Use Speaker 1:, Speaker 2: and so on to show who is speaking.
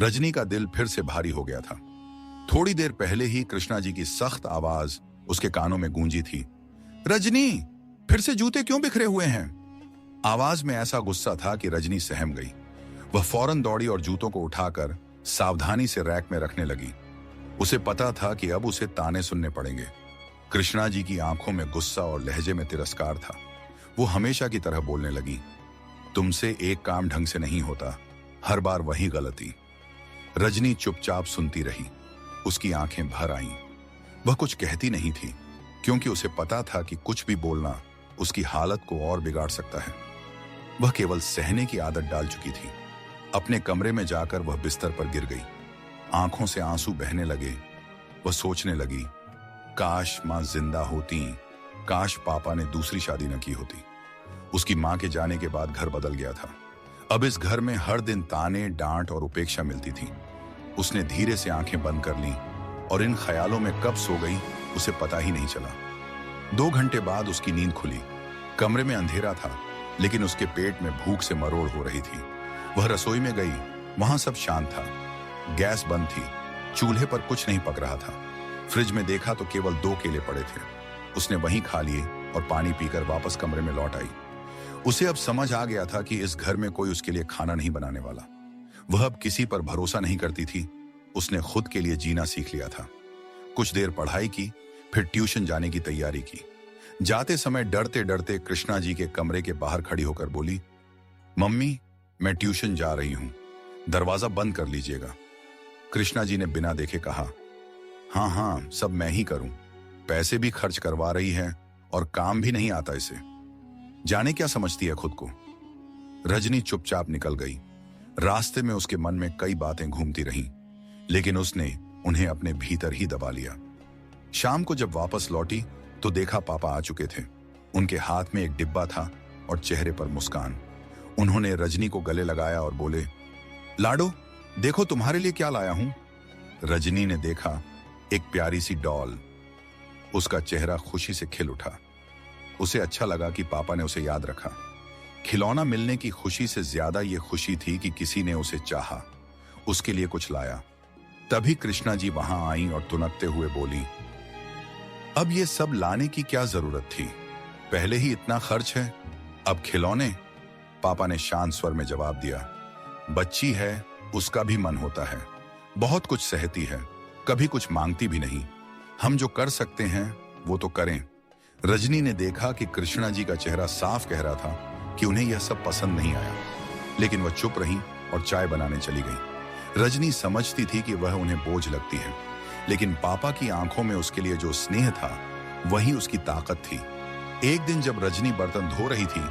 Speaker 1: रजनी का दिल फिर से भारी हो गया था। थोड़ी देर पहले ही कृष्णा जी की सख्त आवाज उसके कानों में गूंजी थी। रजनी, फिर से जूते क्यों बिखरे हुए हैं? आवाज में ऐसा गुस्सा था कि रजनी सहम गई। वह फौरन दौड़ी और जूतों को उठाकर सावधानी से रैक में रखने लगी। उसे पता था कि अब उसे ताने सुनने पड़ेंगे। कृष्णा जी की आंखों में गुस्सा और लहजे में तिरस्कार था। वो हमेशा की तरह बोलने लगी, तुमसे एक काम ढंग से नहीं होता, हर बार वही गलती। रजनी चुपचाप सुनती रही। उसकी आंखें भर आईं। वह कुछ कहती नहीं थी, क्योंकि उसे पता था कि कुछ भी बोलना उसकी हालत को और बिगाड़ सकता है। वह केवल सहने की आदत डाल चुकी थी। अपने कमरे में जाकर वह बिस्तर पर गिर गई। आंखों से आंसू बहने लगे। वह सोचने लगी, काश मां जिंदा होती, काश पापा ने दूसरी शादी न की होती। उसकी मां के जाने के बाद घर बदल गया था। अब इस घर में हर दिन ताने, डांट और उपेक्षा मिलती थी। उसने धीरे से आंखें बंद कर लीं और इन ख्यालों में कब सो गई उसे पता ही नहीं चला। 2 घंटे बाद उसकी नींद खुली। कमरे में अंधेरा था, लेकिन उसके पेट में भूख से मरोड़ हो रही थी। वह रसोई में गई। वहां सब शांत था। गैस बंद थी। चूल्हे पर कुछ नहीं पक रहा था। फ्रिज में देखा तो केवल 2 केले पड़े थे। उसने वहीं खा लिए और पानी पीकर वापस कमरे में लौट आई। उसे अब समझ आ गया था कि इस घर में कोई उसके लिए खाना नहीं बनाने वाला। वह अब किसी पर भरोसा नहीं करती थी। उसने खुद के लिए जीना सीख लिया था। कुछ देर पढ़ाई की, फिर ट्यूशन जाने की तैयारी की। जाते समय डरते डरते कृष्णा जी के कमरे के बाहर खड़ी होकर बोली, मम्मी, मैं ट्यूशन जा रही हूं, दरवाजा बंद कर लीजिएगा। कृष्णा जी ने बिना देखे कहा, हाँ हाँ, सब मैं ही करूं। पैसे भी खर्च करवा रही है और काम भी नहीं आता इसे। जाने क्या समझती है खुद को। रजनी चुपचाप निकल गई। रास्ते में उसके मन में कई बातें घूमती रहीं, लेकिन उसने उन्हें अपने भीतर ही दबा लिया। शाम को जब वापस लौटी तो देखा पापा आ चुके थे। उनके हाथ में एक डिब्बा था और चेहरे पर मुस्कान। उन्होंने रजनी को गले लगाया और बोले, लाडो, देखो तुम्हारे लिए क्या लाया हूं। रजनी ने देखा एक प्यारी सी डॉल। उसका चेहरा खुशी से खिल उठा। उसे अच्छा लगा कि पापा ने उसे याद रखा। खिलौना मिलने की खुशी से ज्यादा यह खुशी थी कि किसी ने उसे चाहा, उसके लिए कुछ लाया। तभी कृष्णा जी वहां आई और तुनकते हुए बोली, अब ये सब लाने की क्या जरूरत थी? पहले ही इतना खर्च है, अब खिलौने? पापा ने शांत स्वर में जवाब दिया, बच्ची है, उसका भी मन होता है, बहुत कुछ सहती है, कभी कुछ मांगती भी नहीं। हम जो कर सकते हैं वो तो करें। रजनी ने देखा कि कृष्णा जी का चेहरा साफ कह रहा था कि उन्हें यह सब पसंद नहीं आया, लेकिन वह चुप रही और चाय बनाने चली गई। रजनी समझती थी कि वह उन्हें बोझ लगती है, लेकिन पापा की आंखों में उसके लिए जो स्नेह था वही उसकी ताकत थी। एक दिन जब रजनी बर्तन धो रही थी